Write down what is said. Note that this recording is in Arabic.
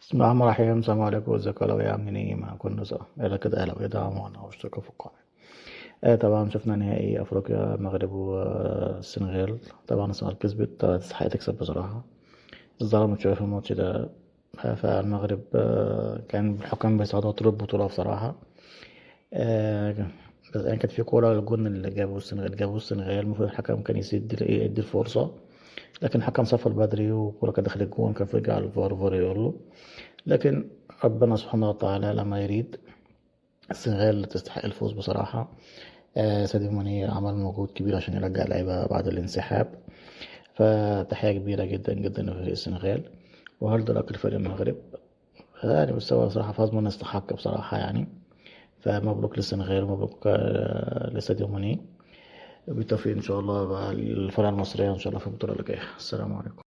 بسم الله الرحمن الرحيم. السلام عليكم، ازيكم يا اهلاوية؟ عاملين ايه؟ معاكم نزار يلا كده اهلاوية دعمونا واشتركوا في القناة. طبعا شفنا نهائي افريقيا المغرب والسنغال. طبعا السنغال كسبت، تستحق تكسب بصراحة. اتظلمت شوية في الماتش ده. فالمغرب كان الحكام بيصعدوا طول البطولة بصراحة. آه، بس يعني كانت في كورة الجون اللي جابوا السنغال المفروض الحكم كان يدي الفرصة. لكن الحكم صفر بدري والكورة كانت دخلت الجون، كان في رجع الفار يقول له. لكن ربنا سبحانه وتعالى لما يريد. السنغال تستحق الفوز بصراحة. ساديو ماني عمل مجهود كبير عشان يرجع اللعيبة بعد الانسحاب. فتحية كبيرة جدا جدا لفريق السنغال. وهارد لك لفريق المغرب. يعني بس هو بصراحة فاز من يستحق بصراحة يعني. فمبروك للسنغال ومبروك لساديو ماني. بالتوفيق إن شاء الله بقى الفرقة المصرية إن شاء الله في البطولة اللي جاية. السلام عليكم.